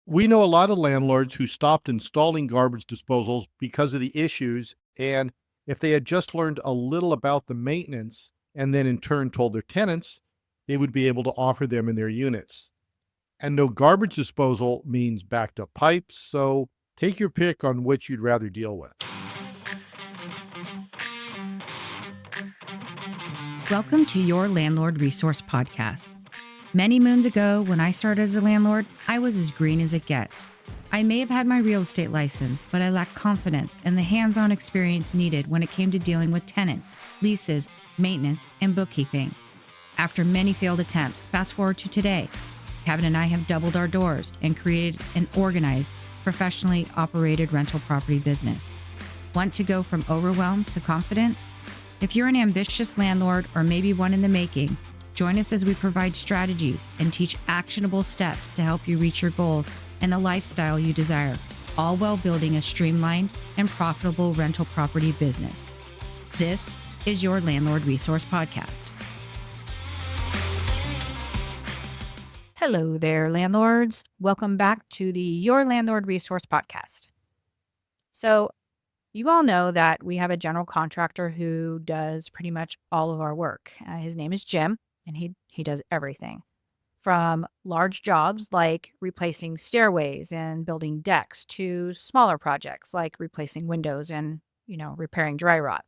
We know a lot of landlords who stopped installing garbage disposals because of the issues. And if they had just learned a little about the maintenance and then in turn told their tenants, they would be able to offer them in their units. And no garbage disposal means backed up pipes. So take your pick on which you'd rather deal with. Welcome to your Landlord Resource Podcast. Many moons ago, when I started as a landlord, I was as green as it gets. I may have had my real estate license, but I lacked confidence and the hands-on experience needed when it came to dealing with tenants, leases, maintenance, and bookkeeping. After many failed attempts, fast forward to today, Kevin and I have doubled our doors and created an organized, professionally operated rental property business. Want to go from overwhelmed to confident? If you're an ambitious landlord or maybe one in the making, join us as we provide strategies and teach actionable steps to help you reach your goals and the lifestyle you desire, all while building a streamlined and profitable rental property business. This is your Landlord Resource Podcast. Hello there, landlords. Welcome back to the Your Landlord Resource Podcast. So, you all know that we have a general contractor who does pretty much all of our work. His name is Jim, and he does everything from large jobs like replacing stairways and building decks to smaller projects like replacing windows and, repairing dry rot.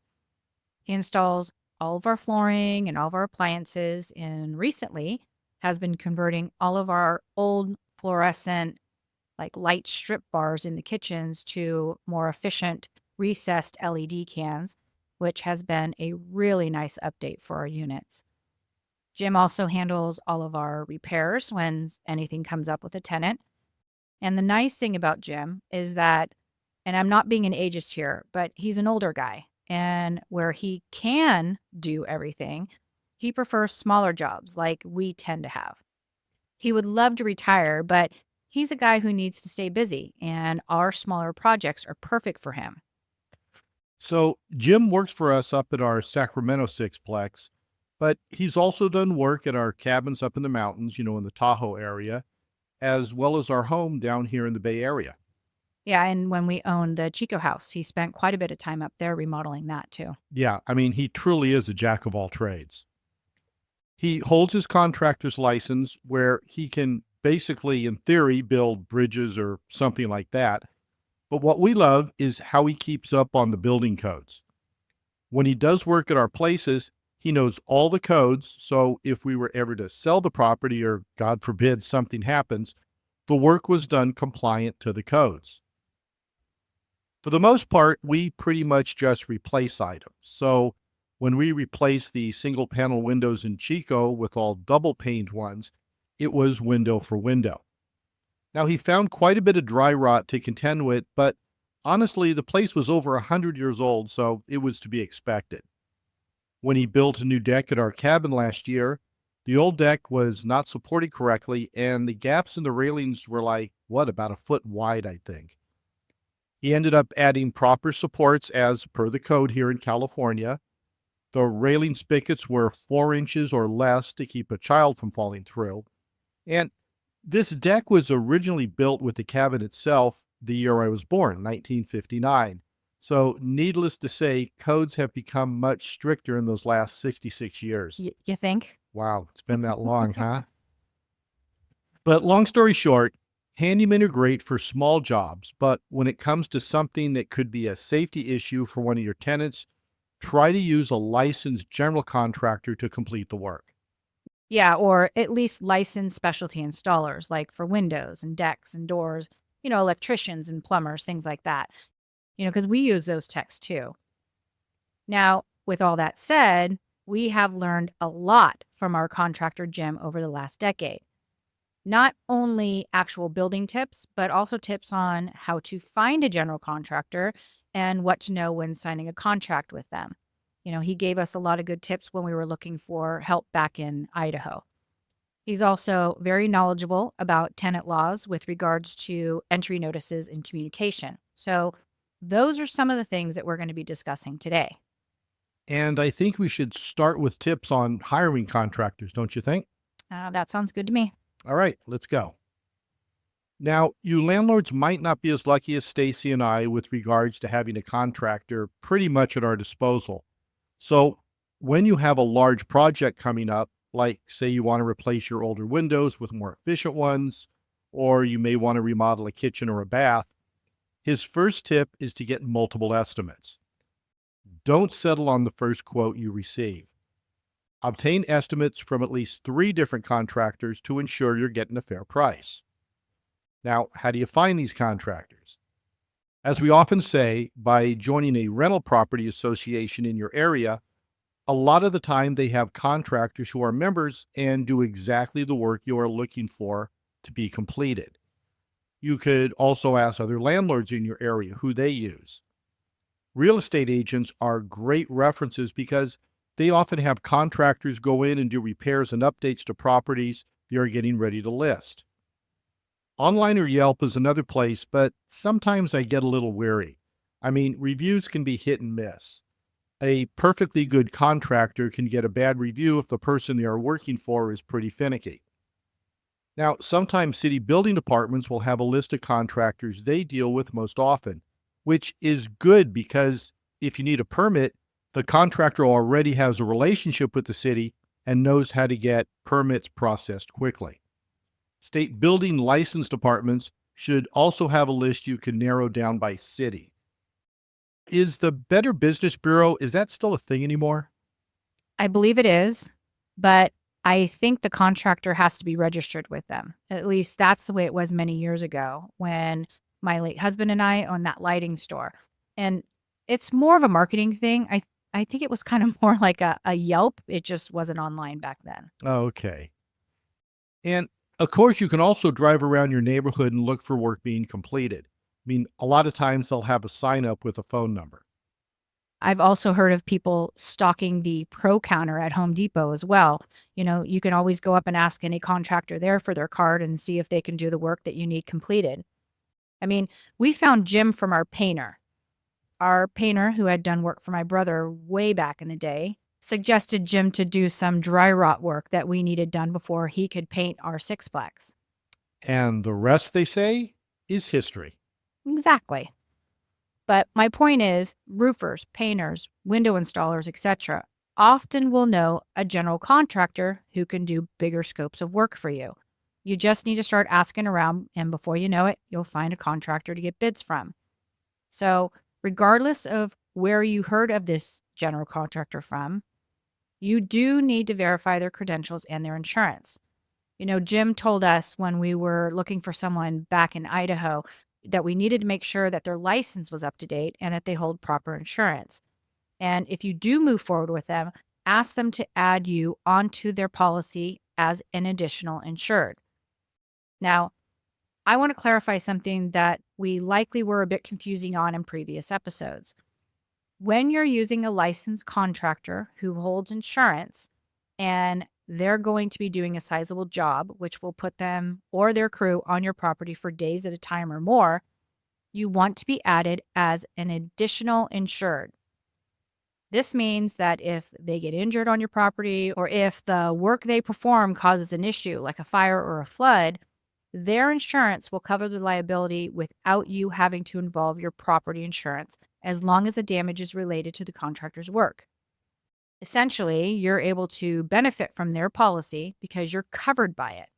He installs all of our flooring and all of our appliances, and recently has been converting all of our old fluorescent like light strip bars in the kitchens to more efficient recessed LED cans, which has been a really nice update for our units. Jim also handles all of our repairs when anything comes up with a tenant. And the nice thing about Jim is that, and I'm not being an ageist here, but he's an older guy. And where he can do everything, he prefers smaller jobs like we tend to have. He would love to retire, but he's a guy who needs to stay busy, and our smaller projects are perfect for him. So Jim works for us up at our Sacramento sixplex, but he's also done work at our cabins up in the mountains, in the Tahoe area, as well as our home down here in the Bay Area. Yeah, and when we owned the Chico house, he spent quite a bit of time up there remodeling that too. Yeah, he truly is a jack of all trades. He holds his contractor's license where he can basically, in theory, build bridges or something like that. But what we love is how he keeps up on the building codes. When he does work at our places, he knows all the codes. So if we were ever to sell the property or, God forbid, something happens, the work was done compliant to the codes. For the most part, we pretty much just replace items. So when we replaced the single panel windows in Chico with all double paned ones, it was window for window. Now, he found quite a bit of dry rot to contend with, but honestly, the place was over 100 years old, so it was to be expected. When he built a new deck at our cabin last year, the old deck was not supported correctly, and the gaps in the railings were about a foot wide, I think. He ended up adding proper supports as per the code here in California. The railing spigots were 4 inches or less to keep a child from falling through. And this deck was originally built with the cabin itself the year I was born, 1959. So needless to say, codes have become much stricter in those last 66 years. You think? Wow, it's been that long, huh? But long story short, handymen are great for small jobs, but when it comes to something that could be a safety issue for one of your tenants, try to use a licensed general contractor to complete the work. Yeah, or at least licensed specialty installers, like for windows and decks and doors, electricians and plumbers, things like that, because we use those techs too. Now, with all that said, we have learned a lot from our contractor Jim over the last decade. Not only actual building tips, but also tips on how to find a general contractor and what to know when signing a contract with them. He gave us a lot of good tips when we were looking for help back in Idaho. He's also very knowledgeable about tenant laws with regards to entry notices and communication. So those are some of the things that we're going to be discussing today. And I think we should start with tips on hiring contractors, don't you think? That sounds good to me. All right, let's go. Now, you landlords might not be as lucky as Stacy and I with regards to having a contractor pretty much at our disposal. So, when you have a large project coming up, like say you want to replace your older windows with more efficient ones, or you may want to remodel a kitchen or a bath, his first tip is to get multiple estimates. Don't settle on the first quote you receive. Obtain estimates from at least 3 different contractors to ensure you're getting a fair price. Now, how do you find these contractors? As we often say, by joining a rental property association in your area, a lot of the time they have contractors who are members and do exactly the work you are looking for to be completed. You could also ask other landlords in your area who they use. Real estate agents are great references because they often have contractors go in and do repairs and updates to properties they are getting ready to list. Online or Yelp is another place, but sometimes I get a little weary. I mean, reviews can be hit and miss. A perfectly good contractor can get a bad review if the person they are working for is pretty finicky. Now, sometimes city building departments will have a list of contractors they deal with most often, which is good because if you need a permit, the contractor already has a relationship with the city and knows how to get permits processed quickly. State building license departments should also have a list you can narrow down by city. Is the Better Business Bureau, is that still a thing anymore? I believe it is, but I think the contractor has to be registered with them. At least that's the way it was many years ago when my late husband and I owned that lighting store. And it's more of a marketing thing. I think it was kind of more like a Yelp. It just wasn't online back then. Okay. And of course, you can also drive around your neighborhood and look for work being completed. I mean, a lot of times they'll have a sign up with a phone number. I've also heard of people stocking the pro counter at Home Depot as well. You can always go up and ask any contractor there for their card and see if they can do the work that you need completed. I mean, we found Jim from our painter. Our painter, who had done work for my brother way back in the day, suggested Jim to do some dry rot work that we needed done before he could paint our sixplex. And the rest, they say, is history. Exactly. But my point is, roofers, painters, window installers, etc., often will know a general contractor who can do bigger scopes of work for you. You just need to start asking around, and before you know it, you'll find a contractor to get bids from. So, regardless of where you heard of this general contractor from, you do need to verify their credentials and their insurance. Jim told us when we were looking for someone back in Idaho that we needed to make sure that their license was up to date and that they hold proper insurance. And if you do move forward with them, ask them to add you onto their policy as an additional insured. Now, I want to clarify something that we likely were a bit confusing on in previous episodes. When you're using a licensed contractor who holds insurance and they're going to be doing a sizable job, which will put them or their crew on your property for days at a time or more, you want to be added as an additional insured. This means that if they get injured on your property or if the work they perform causes an issue like a fire or a flood, their insurance will cover the liability without you having to involve your property insurance as long as the damage is related to the contractor's work. Essentially, you're able to benefit from their policy because you're covered by it.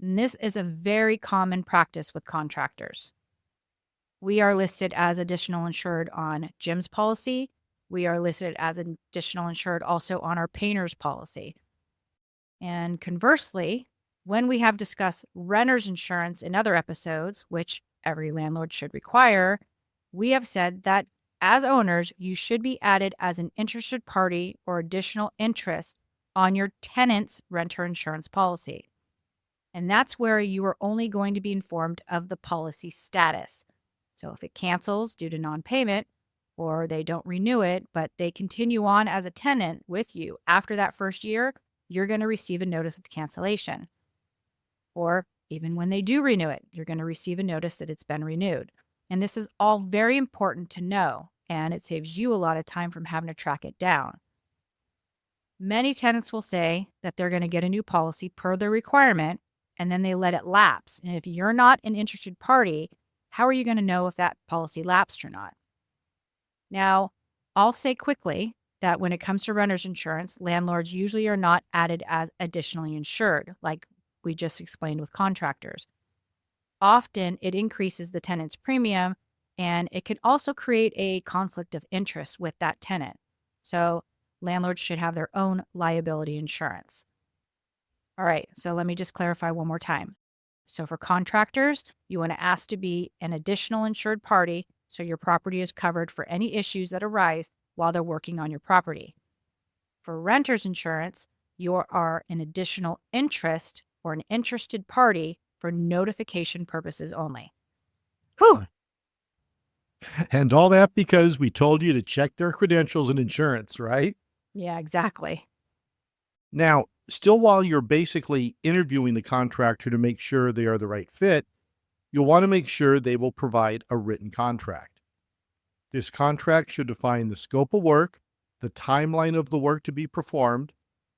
And this is a very common practice with contractors. We are listed as additional insured on Jim's policy. We are listed as an additional insured also on our painter's policy. And conversely, when we have discussed renter's insurance in other episodes, which every landlord should require, we have said that as owners, you should be added as an interested party or additional interest on your tenant's renter insurance policy. And that's where you are only going to be informed of the policy status. So if it cancels due to non-payment or they don't renew it, but they continue on as a tenant with you after that first year, you're going to receive a notice of cancellation. Or even when they do renew it, you're going to receive a notice that it's been renewed. And this is all very important to know, and it saves you a lot of time from having to track it down. Many tenants will say that they're going to get a new policy per their requirement, and then they let it lapse. And if you're not an interested party, how are you going to know if that policy lapsed or not? Now, I'll say quickly that when it comes to renter's insurance, landlords usually are not added as additionally insured, like we just explained with contractors. Often it increases the tenant's premium, and it can also create a conflict of interest with that tenant. So landlords should have their own liability insurance. All right, so let me just clarify one more time. So for contractors, you want to ask to be an additional insured party so your property is covered for any issues that arise while they're working on your property. For renter's insurance, you are an additional interest or an interested party for notification purposes only. Whew! And all that because we told you to check their credentials and insurance, right? Yeah, exactly. Now, still while you're basically interviewing the contractor to make sure they are the right fit, you'll want to make sure they will provide a written contract. This contract should define the scope of work, the timeline of the work to be performed,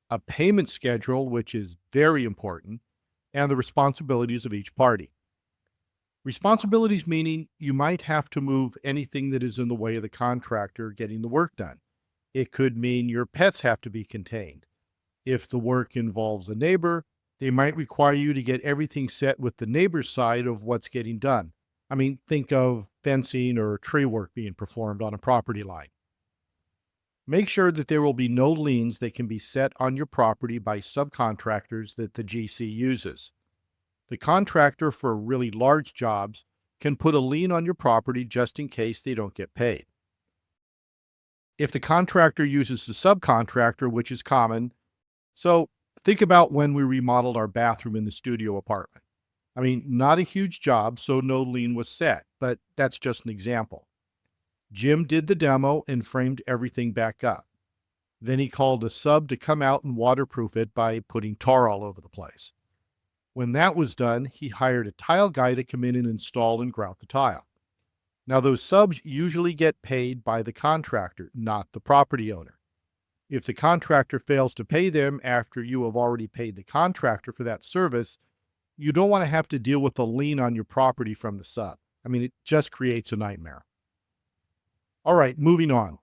a payment schedule, which is very important, and the responsibilities of each party. Responsibilities meaning you might have to move anything that is in the way of the contractor getting the work done. It could mean your pets have to be contained. If the work involves a neighbor, they might require you to get everything set with the neighbor's side of what's getting done. I mean, think of fencing or tree work being performed on a property line. Make sure that there will be no liens that can be set on your property by subcontractors that the GC uses. The contractor for really large jobs can put a lien on your property just in case they don't get paid. If the contractor uses the subcontractor, which is common, so think about when we remodeled our bathroom in the studio apartment. I mean, not a huge job, so no lien was set, but that's just an example. Jim did the demo and framed everything back up. Then he called a sub to come out and waterproof it by putting tar all over the place. When that was done, he hired a tile guy to come in and install and grout the tile. Now, those subs usually get paid by the contractor, not the property owner. If the contractor fails to pay them after you have already paid the contractor for that service, you don't want to have to deal with a lien on your property from the sub. I mean, it just creates a nightmare. All right, moving on.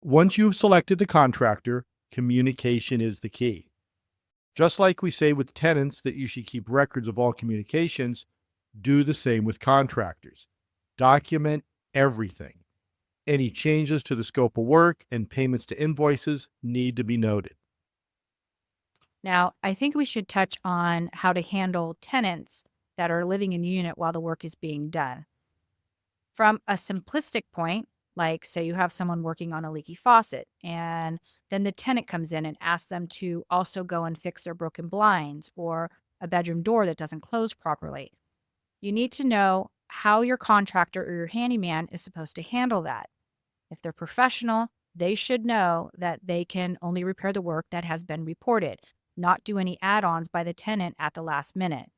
Once you've selected the contractor, communication is the key. Just like we say with tenants that you should keep records of all communications, do the same with contractors. Document everything. Any changes to the scope of work and payments to invoices need to be noted. Now, I think we should touch on how to handle tenants that are living in a unit while the work is being done. From a simplistic point, like say you have someone working on a leaky faucet, and then the tenant comes in and asks them to also go and fix their broken blinds or a bedroom door that doesn't close properly. You need to know how your contractor or your handyman is supposed to handle that. If they're professional, they should know that they can only repair the work that has been reported, not do any add-ons by the tenant at the last minute.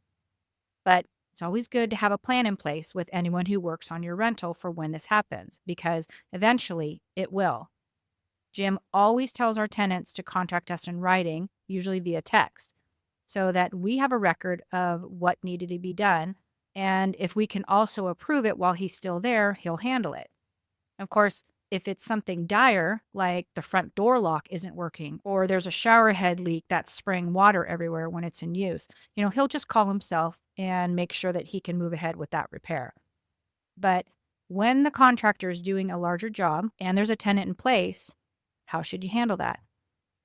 But it's always good to have a plan in place with anyone who works on your rental for when this happens, because eventually it will. Jim always tells our tenants to contact us in writing, usually via text, so that we have a record of what needed to be done. And if we can also approve it while he's still there, he'll handle it. Of course, if it's something dire, like the front door lock isn't working, or there's a shower head leak that's spraying water everywhere when it's in use, he'll just call himself and make sure that he can move ahead with that repair. But when the contractor is doing a larger job and there's a tenant in place, how should you handle that?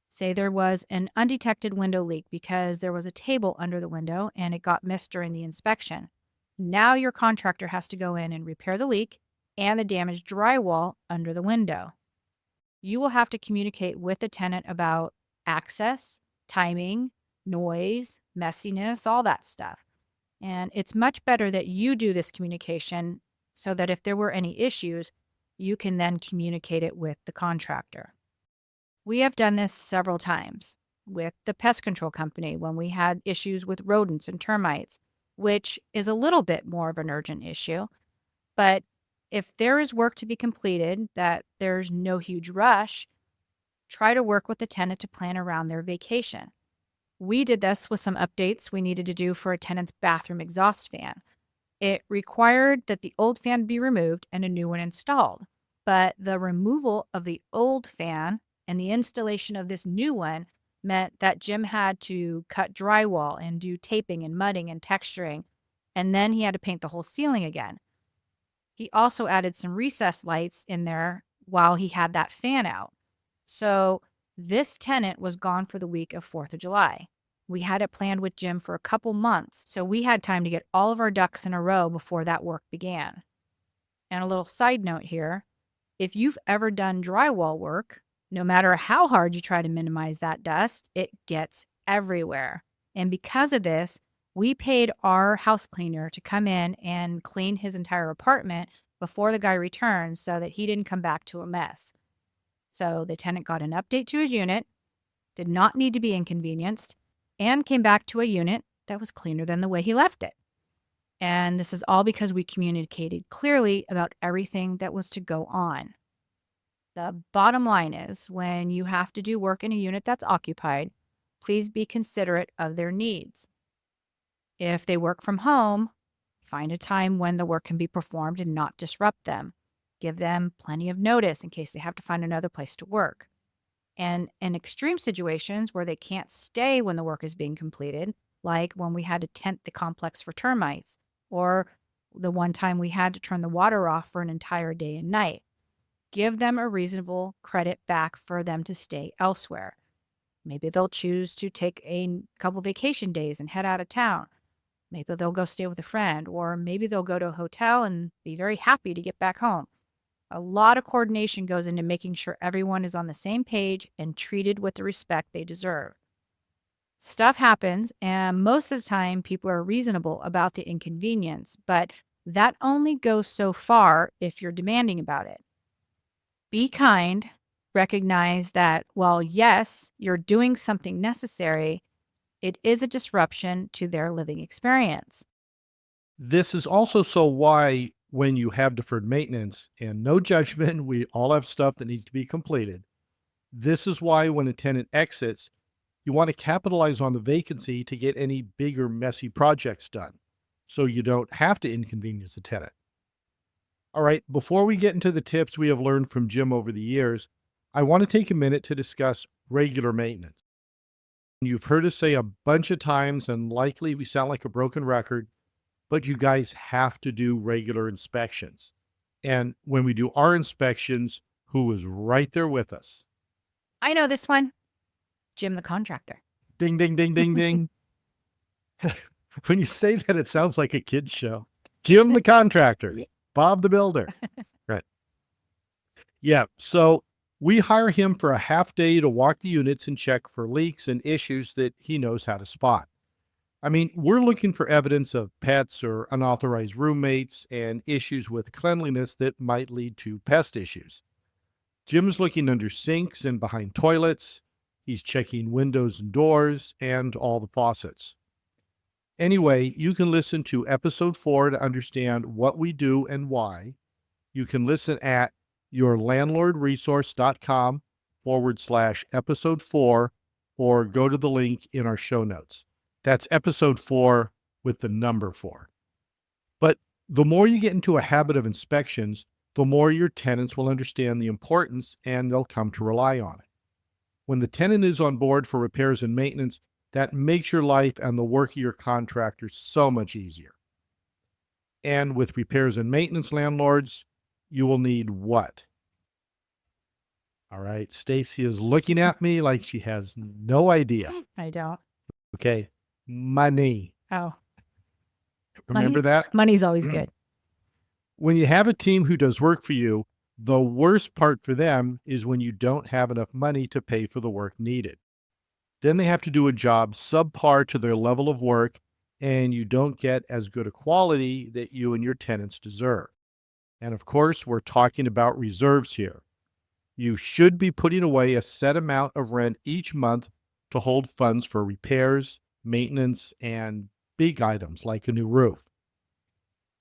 Say there was an undetected window leak because there was a table under the window and it got missed during the inspection. Now your contractor has to go in and repair the leak and the damaged drywall under the window. You will have to communicate with the tenant about access, timing, noise, messiness, all that stuff. And it's much better that you do this communication so that if there were any issues, you can then communicate it with the contractor. We have done this several times with the pest control company when we had issues with rodents and termites, which is a little bit more of an urgent issue. But if there is work to be completed, that there's no huge rush, try to work with the tenant to plan around their vacation. We did this with some updates we needed to do for a tenant's bathroom exhaust fan. It required that the old fan be removed and a new one installed. But the removal of the old fan and the installation of this new one meant that Jim had to cut drywall and do taping and mudding and texturing, and then he had to paint the whole ceiling again. He also added some recessed lights in there while he had that fan out. So this tenant was gone for the week of 4th of July. We had it planned with Jim for a couple months, so we had time to get all of our ducks in a row before that work began. And a little side note here, if you've ever done drywall work, no matter how hard you try to minimize that dust, it gets everywhere. And because of this, we paid our house cleaner to come in and clean his entire apartment before the guy returned so that he didn't come back to a mess. So the tenant got an update to his unit, did not need to be inconvenienced, and came back to a unit that was cleaner than the way he left it. And this is all because we communicated clearly about everything that was to go on. The bottom line is, when you have to do work in a unit that's occupied, please be considerate of their needs. If they work from home, find a time when the work can be performed and not disrupt them. Give them plenty of notice in case they have to find another place to work. And in extreme situations where they can't stay when the work is being completed, like when we had to tent the complex for termites, or the one time we had to turn the water off for an entire day and night, give them a reasonable credit back for them to stay elsewhere. Maybe they'll choose to take a couple vacation days and head out of town. Maybe they'll go stay with a friend, or maybe they'll go to a hotel and be very happy to get back home. A lot of coordination goes into making sure everyone is on the same page and treated with the respect they deserve. Stuff happens, and most of the time people are reasonable about the inconvenience, but that only goes so far if you're demanding about it. Be kind. Recognize that while, yes, you're doing something necessary, it is a disruption to their living experience. This is also so why when you have deferred maintenance, and no judgment, we all have stuff that needs to be completed. This is why when a tenant exits, you want to capitalize on the vacancy to get any big or messy projects done, so you don't have to inconvenience the tenant. All right, before we get into the tips we have learned from Jim over the years, I want to take a minute to discuss regular maintenance. You've heard us say a bunch of times, and likely we sound like a broken record, but you guys have to do regular inspections. And when we do our inspections, who is right there with us? I know this one. Jim the contractor. Ding, ding, ding, ding, ding. When you say that, it sounds like a kid's show. Jim the contractor, Bob the builder. Right. Yeah. So we hire him for a half day to walk the units and check for leaks and issues that he knows how to spot. I mean, we're looking for evidence of pets or unauthorized roommates and issues with cleanliness that might lead to pest issues. Jim's looking under sinks and behind toilets. He's checking windows and doors and all the faucets. Anyway, you can listen to episode 4 to understand what we do and why. You can listen at yourlandlordresource.com/episode 4 or go to the link in our show notes. That's episode 4 with the number 4. But the more you get into a habit of inspections, the more your tenants will understand the importance and they'll come to rely on it. When the tenant is on board for repairs and maintenance, that makes your life and the work of your contractor so much easier. And with repairs and maintenance landlords, you will need what? All right, Stacy is looking at me like she has no idea. I don't. Okay, money. Oh, Remember that? money's always good. When you have a team who does work for you, the worst part for them is when you don't have enough money to pay for the work needed. Then they have to do a job subpar to their level of work, and you don't get as good a quality that you and your tenants deserve. And of course, we're talking about reserves here. You should be putting away a set amount of rent each month to hold funds for repairs, maintenance, and big items like a new roof.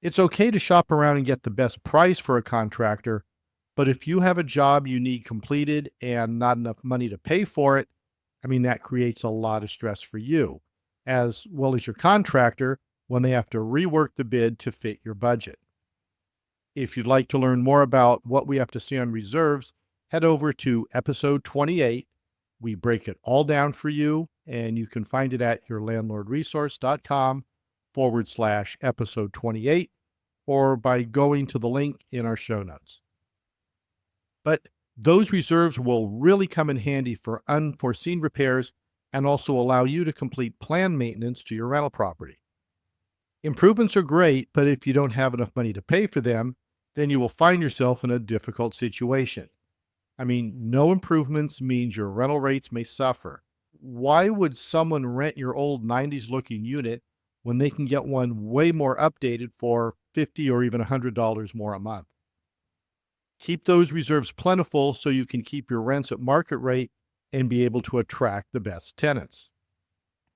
It's okay to shop around and get the best price for a contractor, but if you have a job you need completed and not enough money to pay for it, I mean, that creates a lot of stress for you, as well as your contractor when they have to rework the bid to fit your budget. If you'd like to learn more about what we have to say on reserves, head over to episode 28. We break it all down for you, and you can find it at yourlandlordresource.com/episode 28 or by going to the link in our show notes. But those reserves will really come in handy for unforeseen repairs and also allow you to complete planned maintenance to your rental property. Improvements are great, but if you don't have enough money to pay for them, then you will find yourself in a difficult situation. I mean, no improvements means your rental rates may suffer. Why would someone rent your old 90s looking unit when they can get one way more updated for $50 or even $100 more a month? Keep those reserves plentiful so you can keep your rents at market rate and be able to attract the best tenants.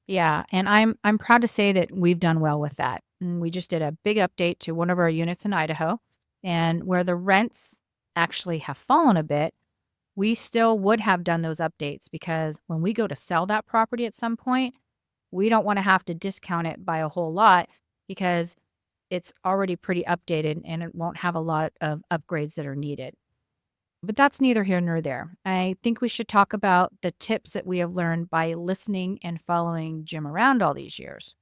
Yeah, and I'm proud to say that we've done well with that. And we just did a big update to one of our units in Idaho, and where the rents actually have fallen a bit, we still would have done those updates because when we go to sell that property at some point, we don't want to have to discount it by a whole lot because it's already pretty updated and it won't have a lot of upgrades that are needed. But that's neither here nor there. I think we should talk about the tips that we have learned by listening and following Jim around all these years.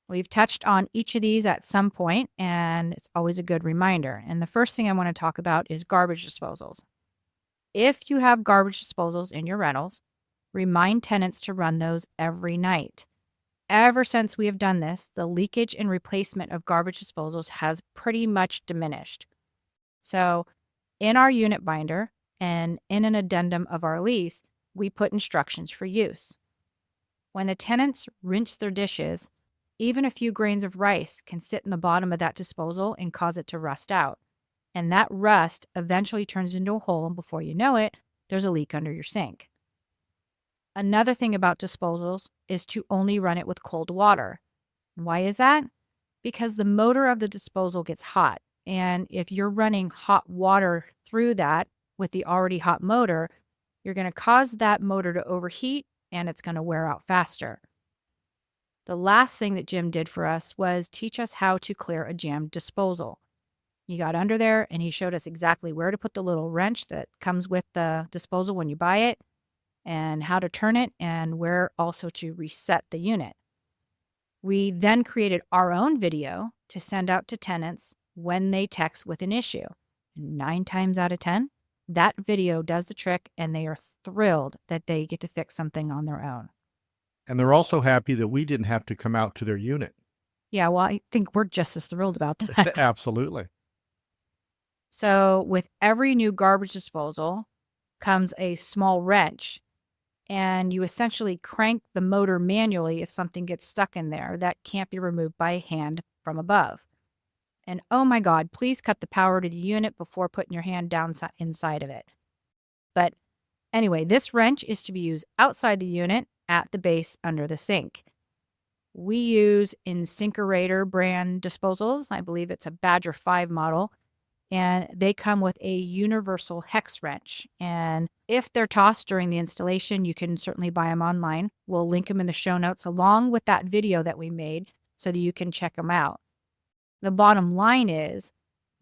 We've touched on each of these at some point, and it's always a good reminder. And the first thing I want to talk about is garbage disposals. If you have garbage disposals in your rentals, remind tenants to run those every night. Ever since we have done this, the leakage and replacement of garbage disposals has pretty much diminished. So, in our unit binder and in an addendum of our lease, we put instructions for use. When the tenants rinse their dishes, even a few grains of rice can sit in the bottom of that disposal and cause it to rust out. And that rust eventually turns into a hole, and before you know it, there's a leak under your sink. Another thing about disposals is to only run it with cold water. Why is that? Because the motor of the disposal gets hot. And if you're running hot water through that with the already hot motor, you're going to cause that motor to overheat and it's going to wear out faster. The last thing that Jim did for us was teach us how to clear a jammed disposal. He got under there and he showed us exactly where to put the little wrench that comes with the disposal when you buy it, and how to turn it, and where also to reset the unit. We then created our own video to send out to tenants when they text with an issue. 9 times out of 10, that video does the trick and they are thrilled that they get to fix something on their own. And they're also happy that we didn't have to come out to their unit. Yeah, well, I think we're just as thrilled about that. Absolutely. So with every new garbage disposal comes a small wrench, and you essentially crank the motor manually if something gets stuck in there that can't be removed by hand from above. And oh my God, please cut the power to the unit before putting your hand down inside of it. But anyway, this wrench is to be used outside the unit at the base under the sink. We use Insinkerator brand disposals. I believe it's a Badger 5 model. And they come with a universal hex wrench. And if they're tossed during the installation, you can certainly buy them online. We'll link them in the show notes along with that video that we made so that you can check them out. The bottom line is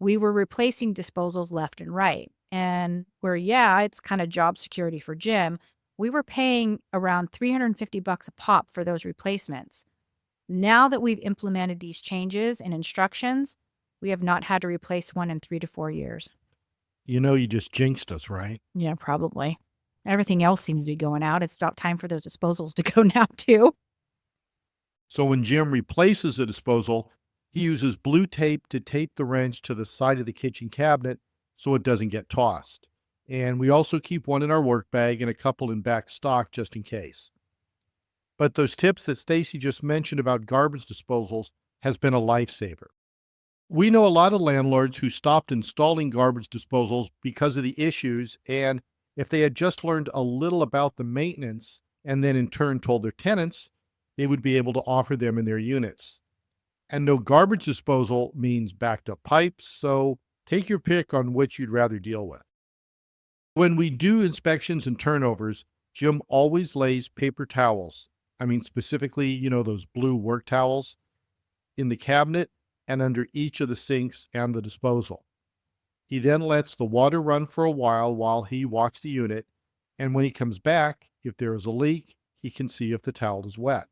we were replacing disposals left and right. And where, yeah, it's kind of job security for Jim, we were paying around $350 a pop for those replacements. Now that we've implemented these changes and instructions, we have not had to replace one in 3 to 4 years. You know, you just jinxed us, right? Yeah, probably. Everything else seems to be going out. It's about time for those disposals to go now, too. So when Jim replaces a disposal, he uses blue tape to tape the wrench to the side of the kitchen cabinet so it doesn't get tossed. And we also keep one in our work bag and a couple in back stock just in case. But those tips that Stacy just mentioned about garbage disposals has been a lifesaver. We know a lot of landlords who stopped installing garbage disposals because of the issues, and if they had just learned a little about the maintenance and then in turn told their tenants, they would be able to offer them in their units. And no garbage disposal means backed up pipes, so take your pick on which you'd rather deal with. When we do inspections and turnovers, Jim always lays paper towels. I mean, specifically, those blue work towels in the cabinet and under each of the sinks and the disposal. He then lets the water run for a while he walks the unit, and when he comes back, if there is a leak, he can see if the towel is wet.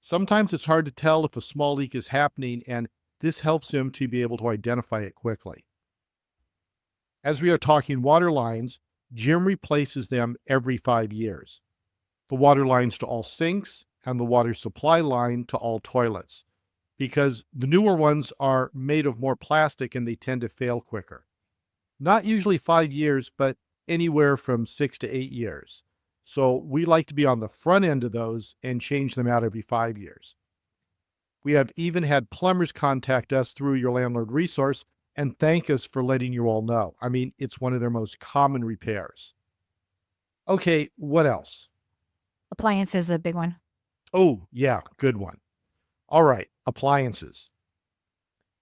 Sometimes it's hard to tell if a small leak is happening, and this helps him to be able to identify it quickly. As we are talking water lines, Jim replaces them every 5 years. The water lines to all sinks and the water supply line to all toilets, because the newer ones are made of more plastic and they tend to fail quicker. Not usually 5 years, but anywhere from 6 to 8 years. So we like to be on the front end of those and change them out every 5 years. We have even had plumbers contact us through Your Landlord resource and thank us for letting you all know. I mean, it's one of their most common repairs. Okay, what else? Appliances is a big one. Oh, yeah, good one. All right, appliances.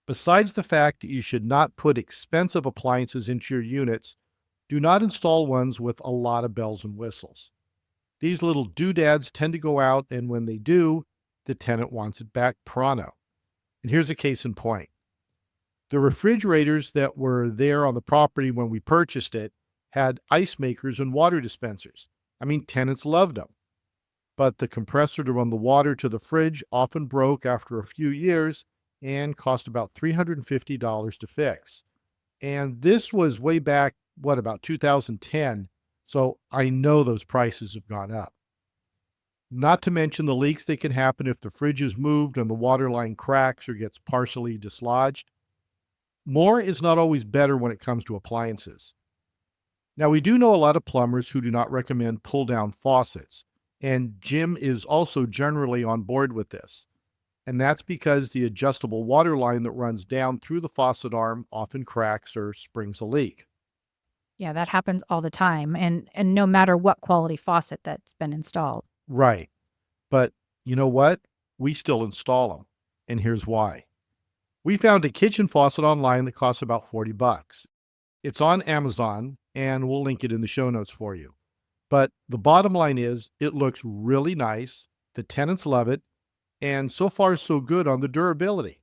Besides the fact that you should not put expensive appliances into your units, do not install ones with a lot of bells and whistles. These little doodads tend to go out, and when they do, the tenant wants it back pronto. And here's a case in point. The refrigerators that were there on the property when we purchased it had ice makers and water dispensers. I mean, tenants loved them. But the compressor to run the water to the fridge often broke after a few years and cost about $350 to fix. And this was way back, about 2010. So I know those prices have gone up. Not to mention the leaks that can happen if the fridge is moved and the water line cracks or gets partially dislodged. More is not always better when it comes to appliances. Now, we do know a lot of plumbers who do not recommend pull-down faucets, and Jim is also generally on board with this. And that's because the adjustable water line that runs down through the faucet arm often cracks or springs a leak. Yeah, that happens all the time, and no matter what quality faucet that's been installed. Right. But you know what? We still install them, and here's why. We found a kitchen faucet online that costs about $40. It's on Amazon, and we'll link it in the show notes for you. But the bottom line is, it looks really nice, the tenants love it, and so far so good on the durability.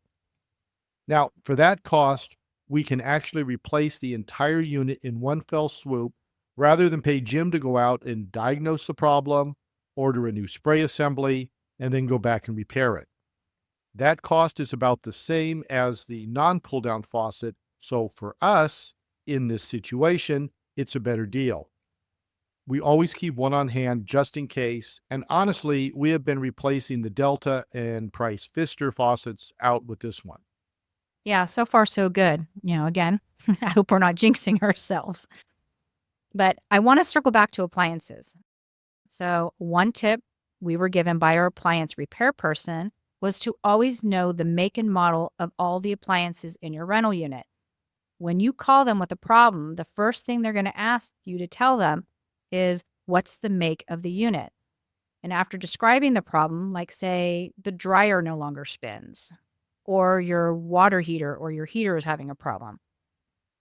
Now, for that cost, we can actually replace the entire unit in one fell swoop rather than pay Jim to go out and diagnose the problem, order a new spray assembly, and then go back and repair it. That cost is about the same as the non-pull-down faucet, so for us, in this situation, it's a better deal. We always keep one on hand just in case, and honestly, we have been replacing the Delta and Price Pfister faucets out with this one. Yeah, so far so good. Again, I hope we're not jinxing ourselves. But I want to circle back to appliances. So one tip we were given by our appliance repair person was to always know the make and model of all the appliances in your rental unit. When you call them with a problem, the first thing they're going to ask you to tell them is, what's the make of the unit? And after describing the problem, like say the dryer no longer spins, or your water heater or your heater is having a problem,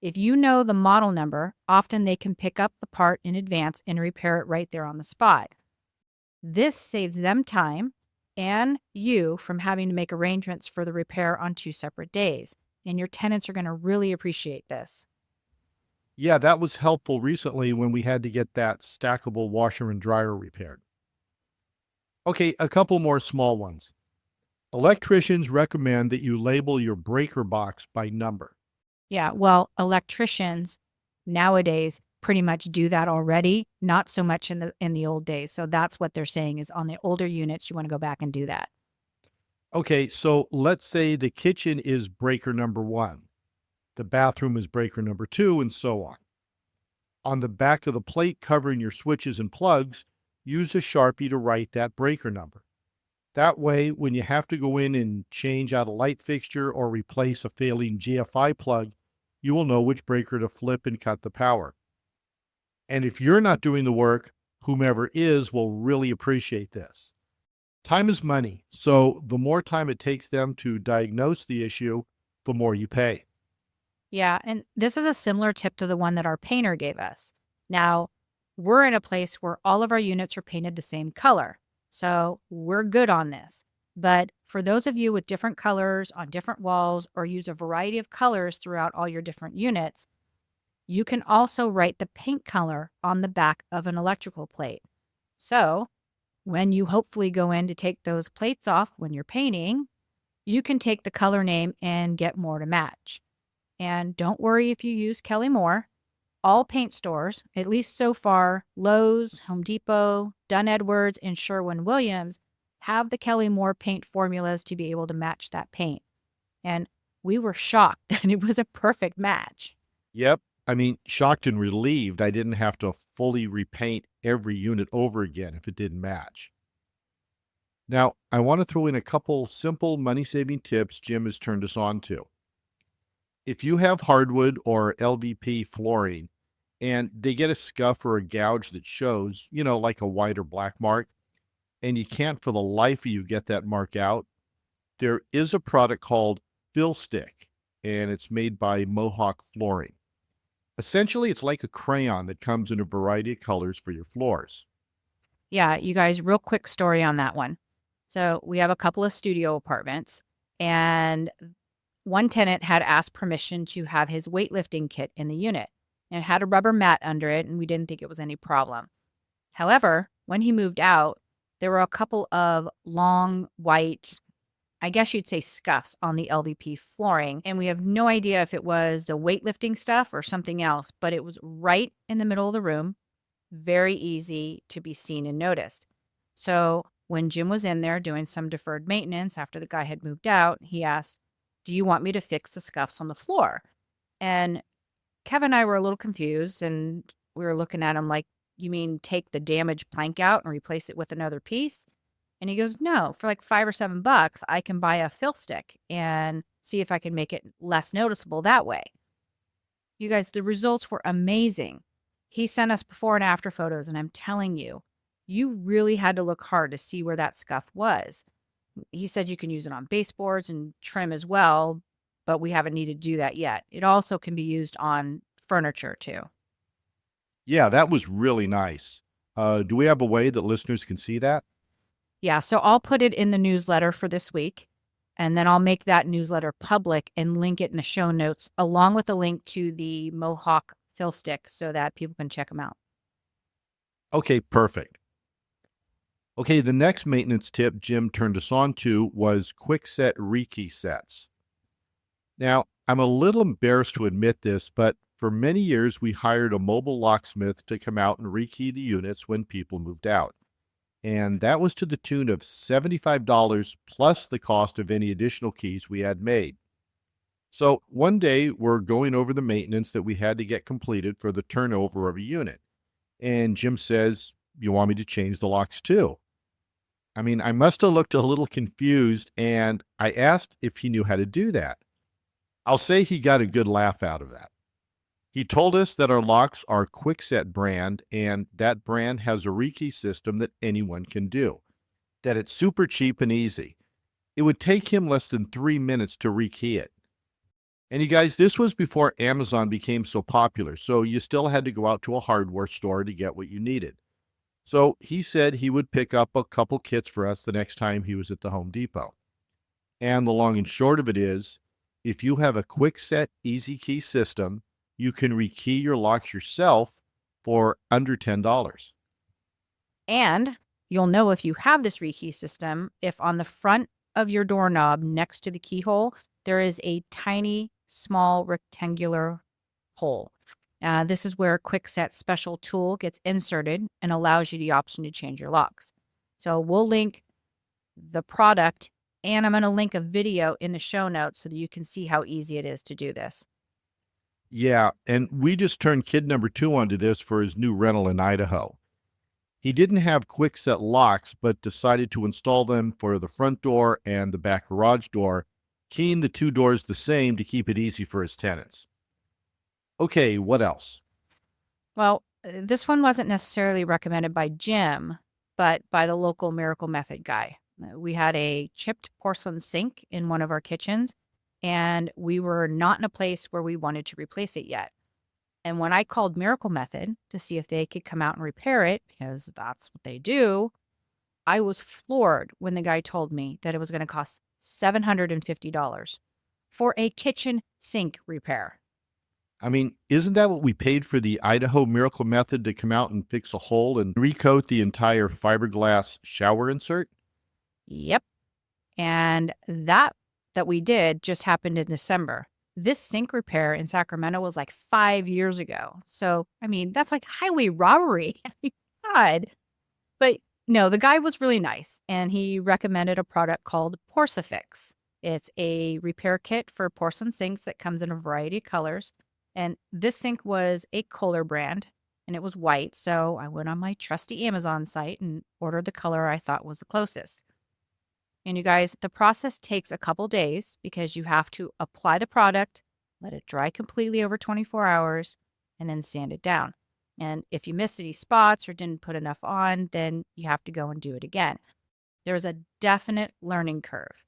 if you know the model number, often they can pick up the part in advance and repair it right there on the spot. This saves them time and you from having to make arrangements for the repair on 2 separate days. And your tenants are going to really appreciate this. Yeah, that was helpful recently when we had to get that stackable washer and dryer repaired. Okay, a couple more small ones. Electricians recommend that you label your breaker box by number. Yeah, well, electricians nowadays pretty much do that already, not so much in the old days. So that's what they're saying is on the older units, you want to go back and do that. Okay, so let's say the kitchen is breaker number 1, the bathroom is breaker number 2, and so on. On the back of the plate covering your switches and plugs, use a Sharpie to write that breaker number. That way, when you have to go in and change out a light fixture or replace a failing GFI plug, you will know which breaker to flip and cut the power. And if you're not doing the work, whomever is will really appreciate this. Time is money, so the more time it takes them to diagnose the issue, the more you pay. Yeah, and this is a similar tip to the one that our painter gave us. Now, we're in a place where all of our units are painted the same color. So we're good on this. But for those of you with different colors on different walls or use a variety of colors throughout all your different units, you can also write the paint color on the back of an electrical plate. So when you hopefully go in to take those plates off when you're painting, you can take the color name and get more to match. And don't worry if you use Kelly Moore. All paint stores, at least so far, Lowe's, Home Depot, Dunn Edwards, and Sherwin-Williams, have the Kelly Moore paint formulas to be able to match that paint. And we were shocked that it was a perfect match. Yep. I mean, shocked and relieved I didn't have to fully repaint every unit over again if it didn't match. Now, I want to throw in a couple simple money-saving tips Jim has turned us on to. If you have hardwood or LVP flooring and they get a scuff or a gouge that shows, like a white or black mark, and you can't for the life of you get that mark out, there is a product called Fill Stick, and it's made by Mohawk Flooring. Essentially, it's like a crayon that comes in a variety of colors for your floors. Yeah, you guys, real quick story on that one. So we have a couple of studio apartments, and one tenant had asked permission to have his weightlifting kit in the unit and had a rubber mat under it, and we didn't think it was any problem. However, when he moved out, there were a couple of long white, I guess you'd say, scuffs on the LVP flooring, and we have no idea if it was the weightlifting stuff or something else, but it was right in the middle of the room, very easy to be seen and noticed. So when Jim was in there doing some deferred maintenance after the guy had moved out, he asked, "Do you want me to fix the scuffs on the floor?" And Kevin and I were a little confused, and we were looking at him like, "You mean take the damaged plank out and replace it with another piece?" And he goes, "No, for like $5 or $7, I can buy a fill stick and see if I can make it less noticeable that way." You guys, the results were amazing. He sent us before and after photos, and I'm telling you, you really had to look hard to see where that scuff was. He said you can use it on baseboards and trim as well, but we haven't needed to do that yet. It also can be used on furniture too. Yeah, that was really nice. Do we have a way that listeners can see that? Yeah, so I'll put it in the newsletter for this week, and then I'll make that newsletter public and link it in the show notes along with a link to the Mohawk fill stick so that people can check them out. Okay, perfect. Okay, the next maintenance tip Jim turned us on to was quick set rekey sets. Now, I'm a little embarrassed to admit this, but for many years we hired a mobile locksmith to come out and rekey the units when people moved out. And that was to the tune of $75 plus the cost of any additional keys we had made. So one day we're going over the maintenance that we had to get completed for the turnover of a unit. And Jim says, "You want me to change the locks too?" I mean, I must have looked a little confused, and I asked if he knew how to do that. I'll say he got a good laugh out of that. He told us that our locks are Kwikset brand, and that brand has a rekey system that anyone can do, that it's super cheap and easy. It would take him less than 3 minutes to rekey it. And you guys, this was before Amazon became so popular, so you still had to go out to a hardware store to get what you needed. So he said he would pick up a couple kits for us the next time he was at the Home Depot. And the long and short of it is, if you have a Kwikset Easy Key system, you can rekey your locks yourself for under $10. And you'll know if you have this rekey system if on the front of your doorknob next to the keyhole, there is a tiny, small rectangular hole. This is where a Kwikset special tool gets inserted and allows you the option to change your locks. So we'll link the product, and I'm going to link a video in the show notes so that you can see how easy it is to do this. Yeah, and we just turned kid number 2 onto this for his new rental in Idaho. He didn't have Kwikset locks, but decided to install them for the front door and the back garage door, keying the 2 doors the same to keep it easy for his tenants. Okay, what else? Well, this one wasn't necessarily recommended by Jim, but by the local Miracle Method guy. We had a chipped porcelain sink in one of our kitchens, and we were not in a place where we wanted to replace it yet. And when I called Miracle Method to see if they could come out and repair it, because that's what they do, I was floored when the guy told me that it was going to cost $750 for a kitchen sink repair. I mean, isn't that what we paid for the Idaho Miracle Method to come out and fix a hole and recoat the entire fiberglass shower insert? Yep. And that we did just happened in December. This sink repair in Sacramento was like 5 years ago. So, I mean, that's like highway robbery. God. But no, the guy was really nice, and he recommended a product called Porc-A-Fix. It's a repair kit for porcelain sinks that comes in a variety of colors. And this sink was a Kohler brand, and it was white. So I went on my trusty Amazon site and ordered the color I thought was the closest. And you guys, the process takes a couple days because you have to apply the product, let it dry completely over 24 hours, and then sand it down. And if you missed any spots or didn't put enough on, then you have to go and do it again. There's a definite learning curve.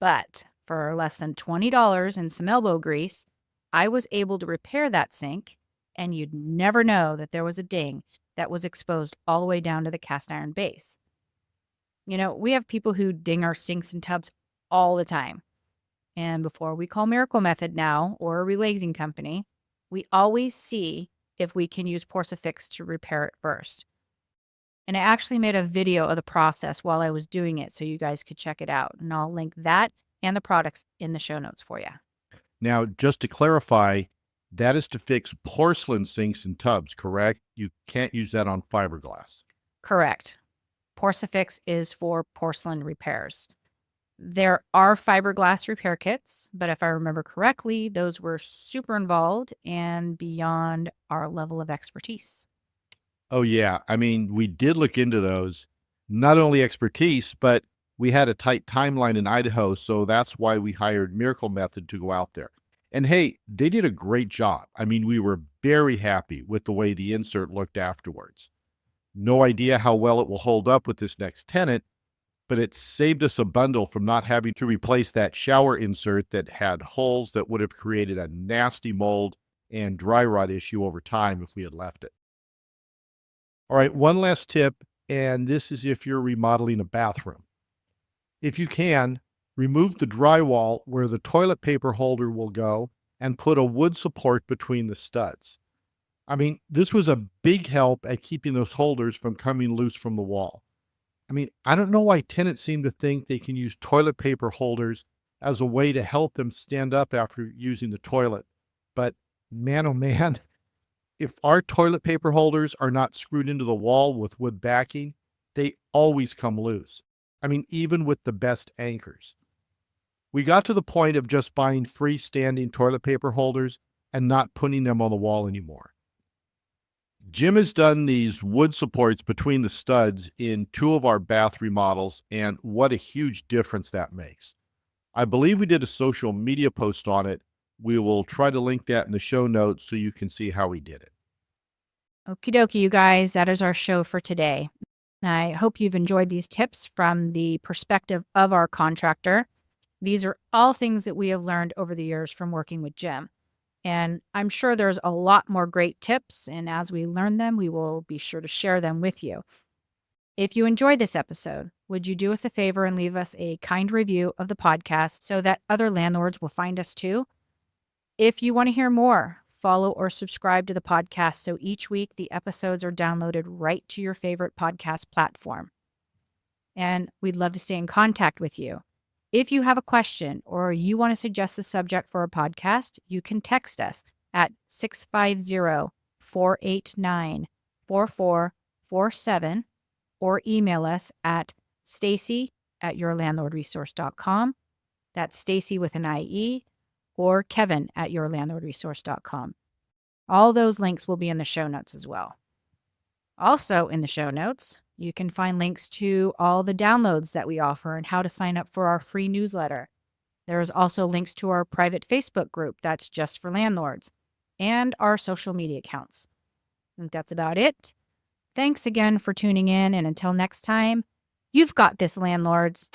But for less than $20 and some elbow grease, I was able to repair that sink, and you'd never know that there was a ding that was exposed all the way down to the cast iron base. You know, we have people who ding our sinks and tubs all the time. And before we call Miracle Method now or a relating company, we always see if we can use Porc-A-Fix to repair it first. And I actually made a video of the process while I was doing it so you guys could check it out. And I'll link that and the products in the show notes for you. Now, just to clarify, that is to fix porcelain sinks and tubs, correct? You can't use that on fiberglass. Correct. Porc-A-Fix is for porcelain repairs. There are fiberglass repair kits, but if I remember correctly, those were super involved and beyond our level of expertise. Oh, yeah. I mean, we did look into those. Not only expertise, but we had a tight timeline in Idaho, so that's why we hired Miracle Method to go out there. And hey, they did a great job. I mean, we were very happy with the way the insert looked afterwards. No idea how well it will hold up with this next tenant, but it saved us a bundle from not having to replace that shower insert that had holes that would have created a nasty mold and dry rot issue over time if we had left it. All right, one last tip, and this is if you're remodeling a bathroom. If you can, remove the drywall where the toilet paper holder will go and put a wood support between the studs. I mean, this was a big help at keeping those holders from coming loose from the wall. I mean, I don't know why tenants seem to think they can use toilet paper holders as a way to help them stand up after using the toilet. But man, oh man, if our toilet paper holders are not screwed into the wall with wood backing, they always come loose. I mean, even with the best anchors. We got to the point of just buying freestanding toilet paper holders and not putting them on the wall anymore. Jim has done these wood supports between the studs in 2 of our bath remodels, and what a huge difference that makes. I believe we did a social media post on it. We will try to link that in the show notes so you can see how we did it. Okie dokie, you guys, that is our show for today. I hope you've enjoyed these tips from the perspective of our contractor. These are all things that we have learned over the years from working with Jim. And I'm sure there's a lot more great tips, and as we learn them, we will be sure to share them with you. If you enjoyed this episode, would you do us a favor and leave us a kind review of the podcast so that other landlords will find us too? If you want to hear more, follow or subscribe to the podcast so each week the episodes are downloaded right to your favorite podcast platform. And we'd love to stay in contact with you. If you have a question or you want to suggest a subject for a podcast, you can text us at 650-489-4447 or email us at stacy@yourlandlordresource.com. That's Stacy with an IE, or kevin@yourlandlordresource.com. All those links will be in the show notes as well. Also in the show notes, you can find links to all the downloads that we offer and how to sign up for our free newsletter. There's also links to our private Facebook group that's just for landlords and our social media accounts. I think that's about it. Thanks again for tuning in, and until next time, you've got this, landlords.